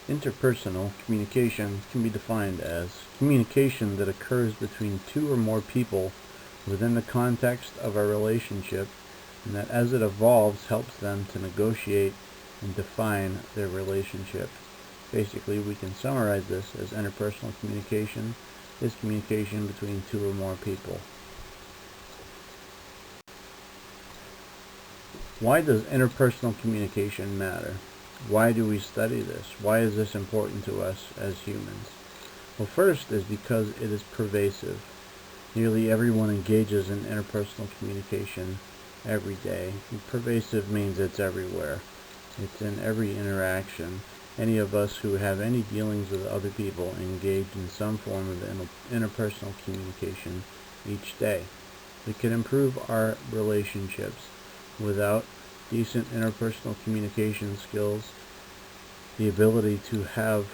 Interpersonal communication can be defined as communication that occurs between two or more people within the context of a relationship, and that as it evolves helps them to negotiate and define their relationship. Basically, we can summarize this as interpersonal communication is communication between two or more people. Why does interpersonal communication matter? Why do we study this? Why is this important to us as humans? Well, first is because it is pervasive. Nearly everyone engages in interpersonal communication every day. Pervasive means it's everywhere. It's in every interaction. Any of us who have any dealings with other people engage in some form of interpersonal communication each day. It can improve our relationships. Without decent interpersonal communication skills, the ability to have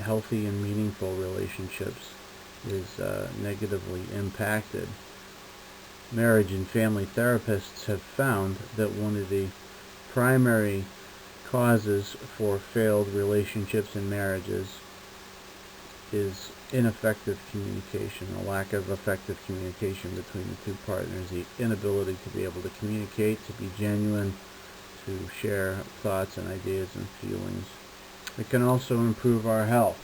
healthy and meaningful relationships is negatively impacted. Marriage and family therapists have found that one of the primary causes for failed relationships and marriages is ineffective communication, a lack of effective communication between the two partners, the inability to be able to communicate, to be genuine, to share thoughts and ideas and feelings. It can also improve our health.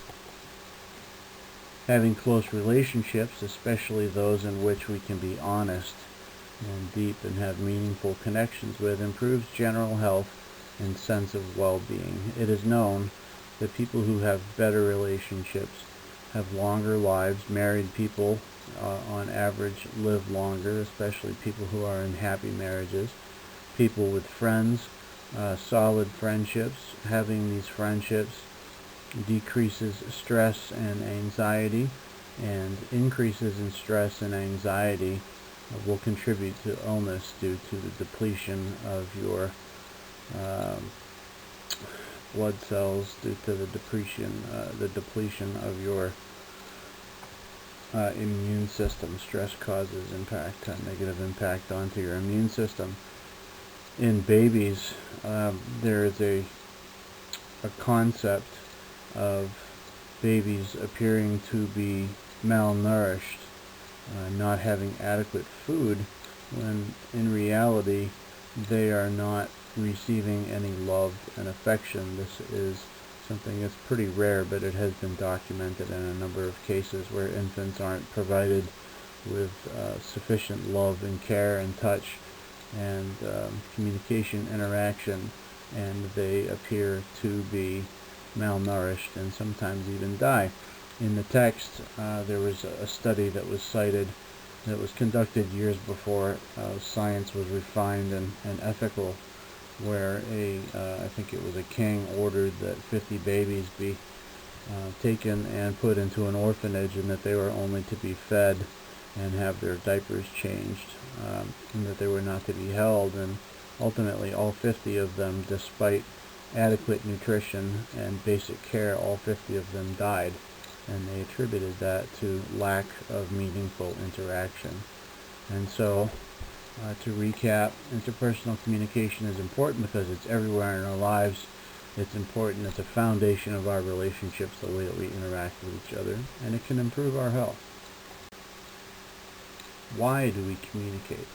Having close relationships, especially those in which we can be honest and deep and have meaningful connections with, improves general health and sense of well-being. It is known that people who have better relationships have longer lives. Married people, on average, live longer, especially people who are in happy marriages. People with friends, solid friendships, having these friendships decreases stress and anxiety, and increases in stress and anxiety will contribute to illness due to the depletion of your blood cells, due to the depletion of your immune system. Stress causes negative impact onto your immune system. In babies, there is a concept of babies appearing to be malnourished, not having adequate food, when in reality they are not receiving any love and affection. This is something that's pretty rare, but it has been documented in a number of cases where infants aren't provided with sufficient love and care and touch and communication, interaction, and they appear to be malnourished and sometimes even die. In the text, there was a study that was cited that was conducted years before science was refined and ethical, where I think it was a king ordered that 50 babies be taken and put into an orphanage, and that they were only to be fed and have their diapers changed, and that they were not to be held. And ultimately, all 50 of them, despite adequate nutrition and basic care, all 50 of them died, and they attributed that to lack of meaningful interaction. And so, to recap, interpersonal communication is important because it's everywhere in our lives. It's important. It's a foundation of our relationships, the way that we interact with each other, and it can improve our health. Why do we communicate?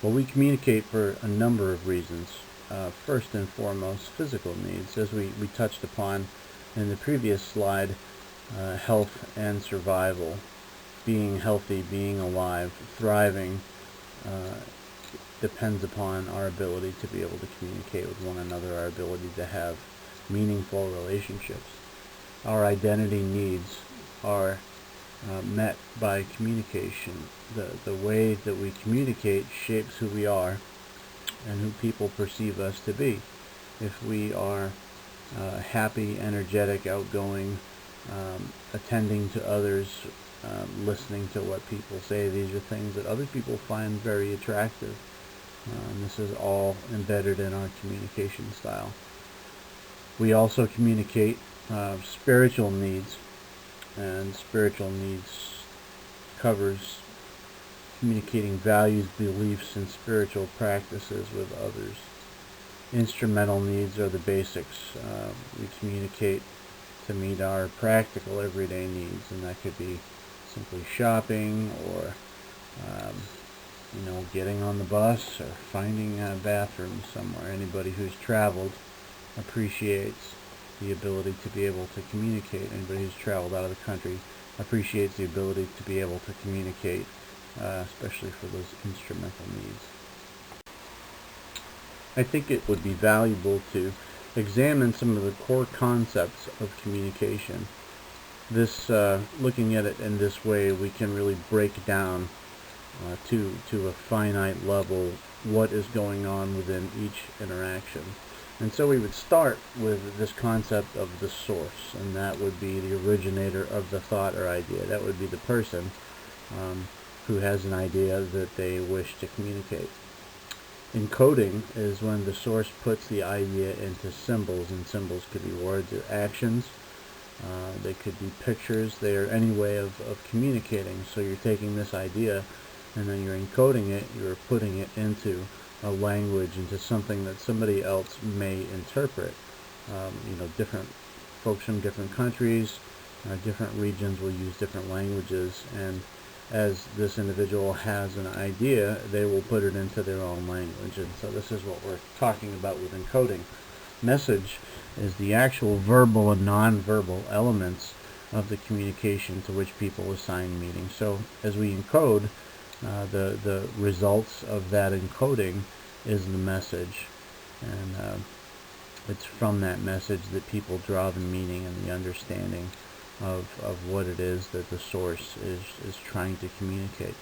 Well, we communicate for a number of reasons. First and foremost, physical needs, as we touched upon in the previous slide. Health and survival, being healthy, being alive, thriving, depends upon our ability to be able to communicate with one another, our ability to have meaningful relationships. Our identity needs are met by communication. The way that we communicate shapes who we are and who people perceive us to be. If we are happy, energetic, outgoing, attending to others, listening to what people say, these are things that other people find very attractive. And this is all embedded in our communication style. We also communicate spiritual needs, and spiritual needs covers communicating values, beliefs, and spiritual practices with others. Instrumental needs are the basics. We communicate to meet our practical everyday needs, and that could be simply shopping or getting on the bus or finding a bathroom somewhere. Anybody who's traveled appreciates the ability to be able to communicate. Anybody who's traveled out of the country appreciates the ability to be able to communicate, especially for those instrumental needs. I think it would be valuable to examine some of the core concepts of communication. Looking at it in this way, we can really break down to a finite level what is going on within each interaction. And so we would start with this concept of the source, and that would be the originator of the thought or idea. That would be the person who has an idea that they wish to communicate. Encoding is when the source puts the idea into symbols, and symbols could be words or actions. They could be pictures. They are any way of communicating. So you're taking this idea and then you're encoding it, you're putting it into a language, into something that somebody else may interpret. Different folks from different countries, different regions will use different languages, and as this individual has an idea, they will put it into their own language. And so this is what we're talking about with encoding. Message is the actual verbal and non-verbal elements of the communication to which people assign meaning. So as we encode, the results of that encoding is the message, and it's from that message that people draw the meaning and the understanding of what it is that the source is trying to communicate.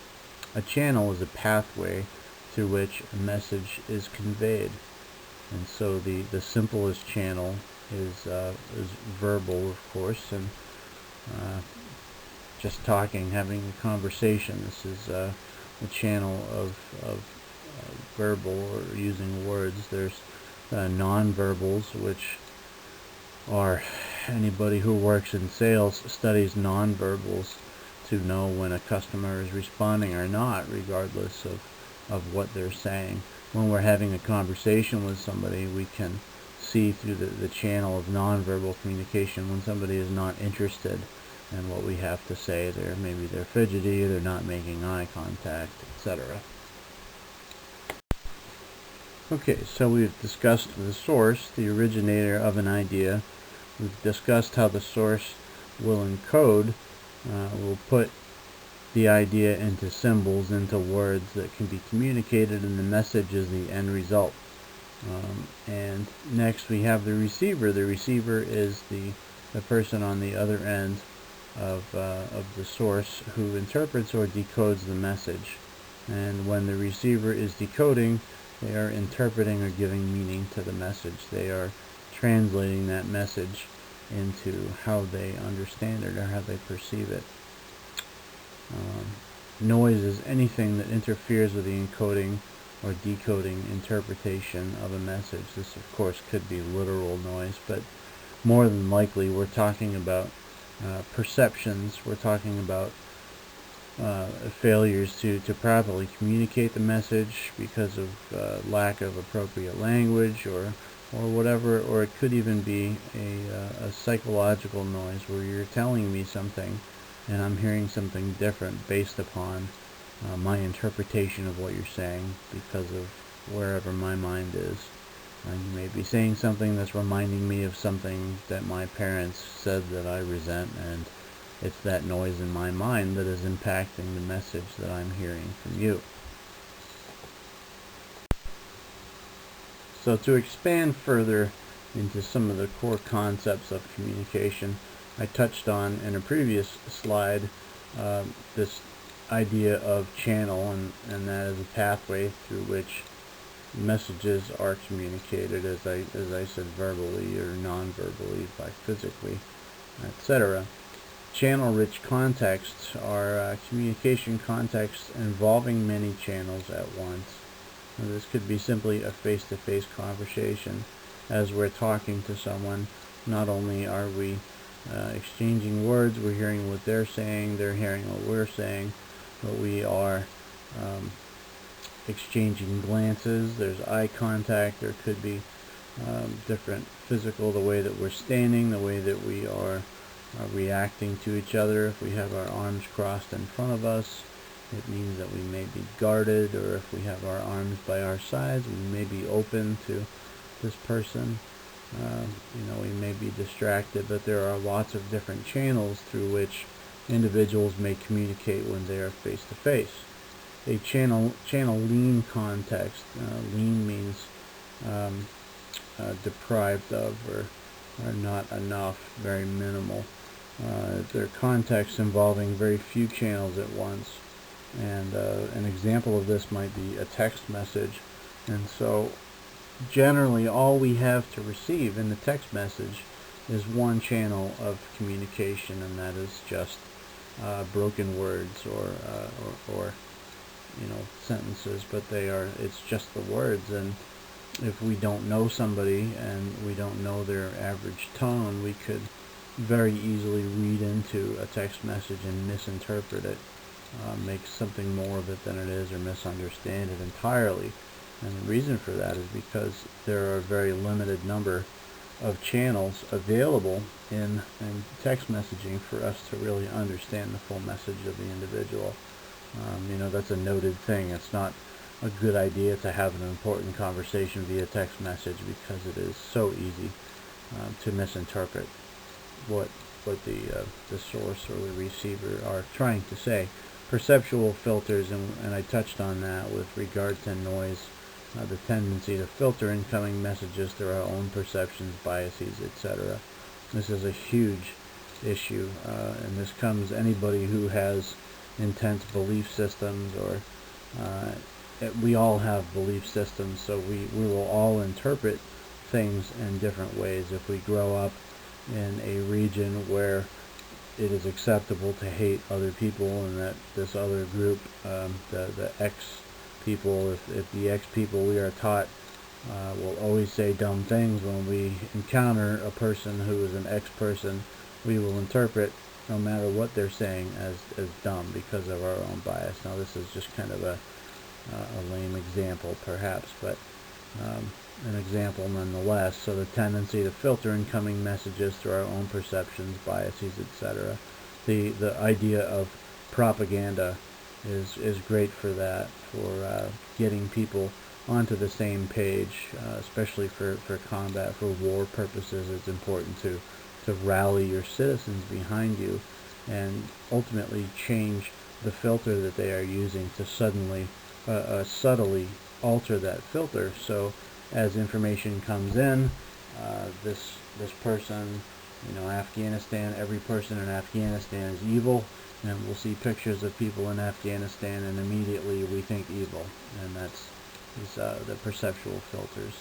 A channel is a pathway through which a message is conveyed, and so the simplest channel is verbal, of course, and just talking, having a conversation. This is a channel of verbal, or using words. There's non-verbals, which are anybody who works in sales studies non-verbals to know when a customer is responding or not, regardless of what they're saying. When we're having a conversation with somebody, we can see through the channel of non-verbal communication when somebody is not interested in what we have to say. Maybe they're fidgety, they're not making eye contact, etc. Okay, so we've discussed the source, the originator of an idea. We've discussed how the source will encode, will put the idea into symbols, into words that can be communicated, and the message is the end result. And next we have the receiver. The receiver is the person on the other end of the source who interprets or decodes the message. And when the receiver is decoding, they are interpreting or giving meaning to the message. They are translating that message into how they understand it or how they perceive it. Noise is anything that interferes with the encoding or decoding interpretation of a message. This, of course, could be literal noise, but more than likely we're talking about perceptions. We're talking about failures to properly communicate the message because of lack of appropriate language or whatever, or it could even be a psychological noise where you're telling me something and I'm hearing something different based upon my interpretation of what you're saying because of wherever my mind is. You may be saying something that's reminding me of something that my parents said that I resent, and it's that noise in my mind that is impacting the message that I'm hearing from you. So to expand further into some of the core concepts of communication, I touched on in a previous slide this idea of channel, and that is a pathway through which messages are communicated, as I said, verbally or non-verbally, by physically, etc. Channel-rich contexts are communication contexts involving many channels at once. Now, this could be simply a face-to-face conversation. As we're talking to someone, not only are we exchanging words, we're hearing what they're saying, they're hearing what we're saying, but we are exchanging glances, there's eye contact, there could be different physical, the way that we're standing, the way that we are reacting to each other. If we have our arms crossed in front of us, it means that we may be guarded, or if we have our arms by our sides, we may be open to this person. We may be distracted, but there are lots of different channels through which individuals may communicate when they are face to face. A channel lean context. Lean means deprived of, or not enough, very minimal. They're contexts involving very few channels at once. And an example of this might be a text message. And so generally all we have to receive in the text message is one channel of communication, and that is just broken words or sentences, but it's just the words. And if we don't know somebody and we don't know their average tone, we could very easily read into a text message and misinterpret it, make something more of it than it is, or misunderstand it entirely. And the reason for that is because there are a very limited number of channels available in text messaging for us to really understand the full message of the individual. That's a noted thing. It's not a good idea to have an important conversation via text message, because it is so easy to misinterpret what the source or the receiver are trying to say. Perceptual filters, and I touched on that with regard to noise, the tendency to filter incoming messages through our own perceptions, biases, etc. This is a huge issue, and this comes anybody who has intense belief systems, or we all have belief systems, so we will all interpret things in different ways. If we grow up in a region where it is acceptable to hate other people, and that this other group, the X people, if the X people we are taught will always say dumb things, when we encounter a person who is an X person, we will interpret no matter what they're saying as dumb because of our own bias. Now this is just kind of a lame example perhaps, but an example nonetheless. So the tendency to filter incoming messages through our own perceptions, biases, etc. The idea of propaganda is great for that, for getting people onto the same page, especially for combat, for war purposes. It's important to rally your citizens behind you, and ultimately change the filter that they are using to subtly alter that filter. So as information comes in, this person, Afghanistan, every person in Afghanistan is evil, and we'll see pictures of people in Afghanistan and immediately we think evil, and that's the perceptual filters.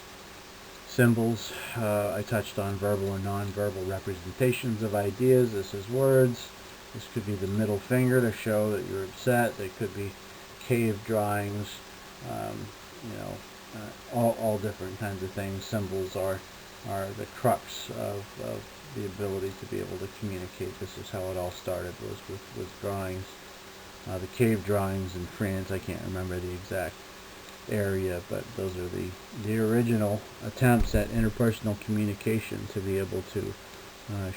Symbols, I touched on verbal and nonverbal representations of ideas. This is words. This could be the middle finger to show that you're upset. They could be cave drawings, all different kinds of things. Symbols are the crux of the ability to be able to communicate. This is how it all started, was with drawings. The cave drawings in France, I can't remember the exact area, but those are the original attempts at interpersonal communication, to be able to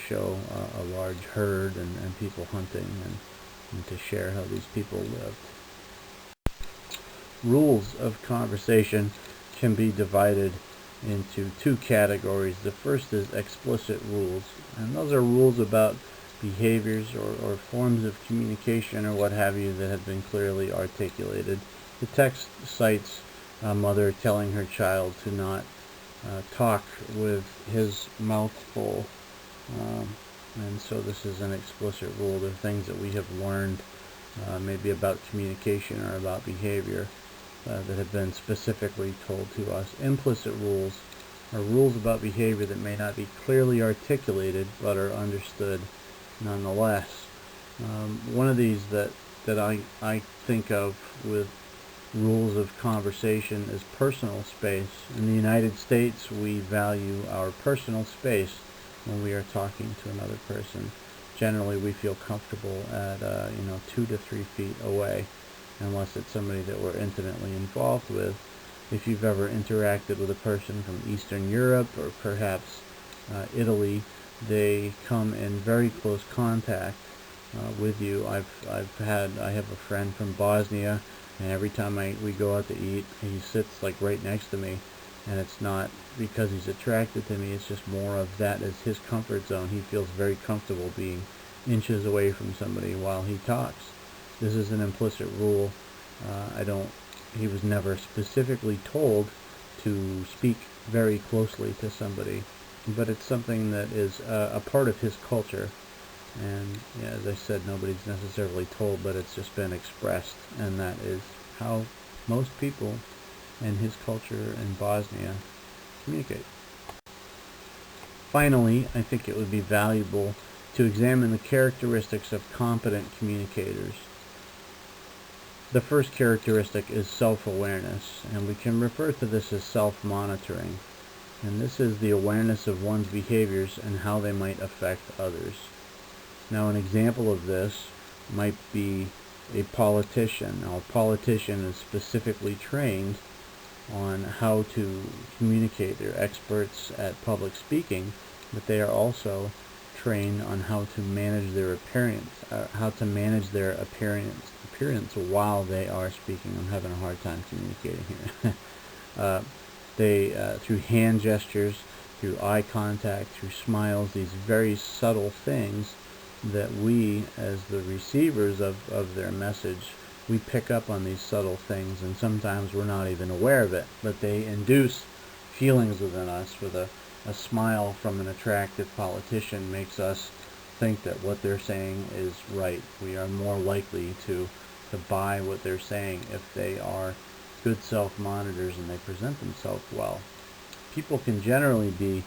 show a large herd and people hunting, and to share how these people lived. Rules of conversation can be divided into two categories. The first is explicit rules, and those are rules about behaviors or forms of communication or what have you that have been clearly articulated. The text cites a mother telling her child to not talk with his mouth full, and so this is an explicit rule. There are things that we have learned maybe about communication or about behavior that have been specifically told to us. Implicit rules are rules about behavior that may not be clearly articulated but are understood nonetheless. One of these that I think of with rules of conversation is personal space. In the United States, we value our personal space when we are talking to another person. Generally, we feel comfortable at 2 to 3 feet away, unless it's somebody that we're intimately involved with. if you've ever interacted with a person from Eastern Europe or perhaps Italy, they come in very close contact with you. I have a friend from Bosnia, and every time we go out to eat, he sits like right next to me, and it's not because he's attracted to me. It's just more of that is his comfort zone. He feels very comfortable being inches away from somebody while he talks. This is an implicit rule. He was never specifically told to speak very closely to somebody, but it's something that is a part of his culture. And yeah, as I said, nobody's necessarily told, but it's just been expressed, and that is how most people in his culture in Bosnia communicate. Finally, I think it would be valuable to examine the characteristics of competent communicators. The first characteristic is self-awareness, and we can refer to this as self-monitoring. And this is the awareness of one's behaviors and how they might affect others. Now, an example of this might be a politician. Now, a politician is specifically trained on how to communicate. They're experts at public speaking, but they are also trained on how to manage their appearance, while they are speaking. I'm having a hard time communicating here. Through hand gestures, through eye contact, through smiles, these very subtle things that we, as the receivers of their message, we pick up on these subtle things, and sometimes we're not even aware of it, but they induce feelings within us. With a smile from an attractive politician makes us think that what they're saying is right. We are more likely to buy what they're saying if they are good self-monitors and they present themselves well. People can generally be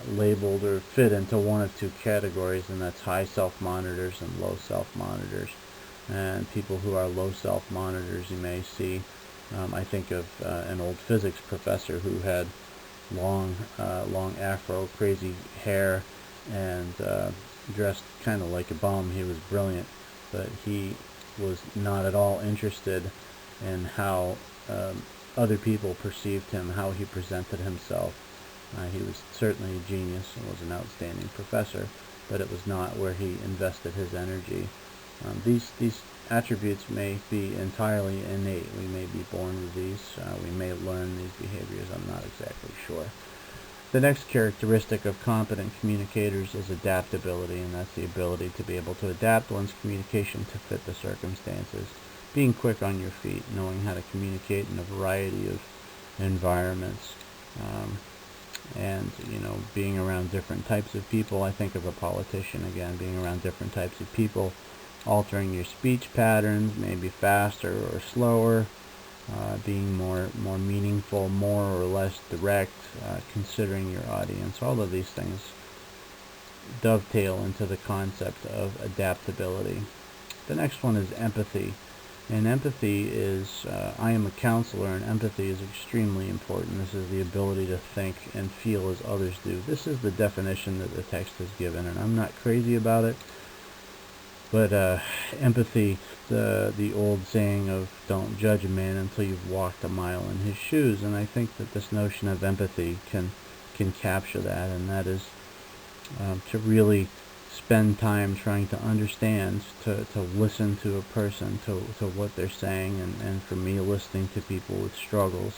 labeled or fit into one of two categories, and that's high self-monitors and low self-monitors. And people who are low self-monitors, you may see, I think of an old physics professor who had long afro, crazy hair, and dressed kind of like a bum. He was brilliant, but he was not at all interested in how other people perceived him, how he presented himself. He was certainly a genius and was an outstanding professor, but it was not where he invested his energy. These attributes may be entirely innate. We may be born with these. We may learn these behaviors. I'm not exactly sure. The next characteristic of competent communicators is adaptability, and that's the ability to be able to adapt one's communication to fit the circumstances. Being quick on your feet, knowing how to communicate in a variety of environments, and being around different types of people. I think of a politician again, being around different types of people, altering your speech patterns, maybe faster or slower, being more meaningful, more or less direct, considering your audience. All of these things dovetail into the concept of adaptability. The next one is empathy. And empathy is, I am a counselor, and empathy is extremely important. This is the ability to think and feel as others do. This is the definition that the text has given, and I'm not crazy about it. But empathy, the old saying of don't judge a man until you've walked a mile in his shoes. And I think that this notion of empathy can capture that, and that is to really spend time trying to understand, to listen to a person, to what they're saying, and for me, listening to people with struggles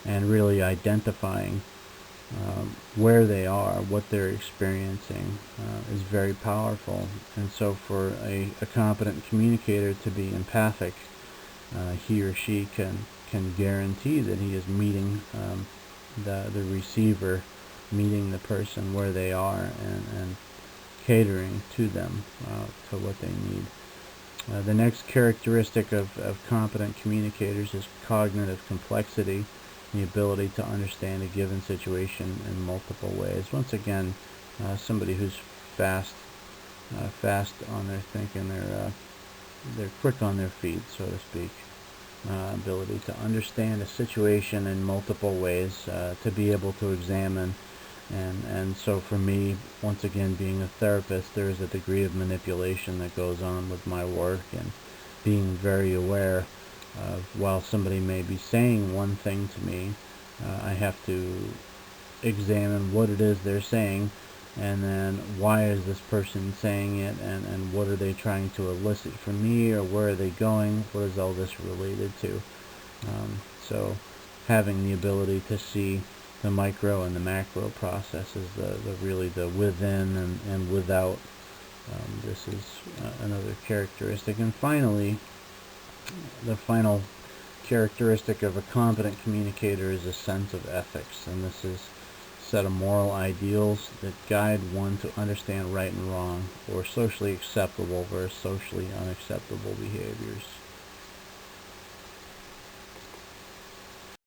and really identifying where they are, what they're experiencing, is very powerful. And so for a competent communicator to be empathic, he or she can guarantee that he is meeting the receiver, meeting the person where they are, and catering to them, to what they need. The next characteristic of competent communicators is cognitive complexity, the ability to understand a given situation in multiple ways. Once again, somebody who's fast on their thinking, they're quick on their feet, so to speak. Ability to understand a situation in multiple ways, to be able to examine. And so for me, once again, being a therapist, there is a degree of manipulation that goes on with my work, and being very aware While somebody may be saying one thing to me, I have to examine what it is they're saying, and then why is this person saying it, and what are they trying to elicit from me, or where are they going, what is all this related to. So having the ability to see the micro and the macro processes, really the within and without. This is another characteristic. And finally, the final characteristic of a competent communicator is a sense of ethics, and this is a set of moral ideals that guide one to understand right and wrong, or socially acceptable versus socially unacceptable behaviors.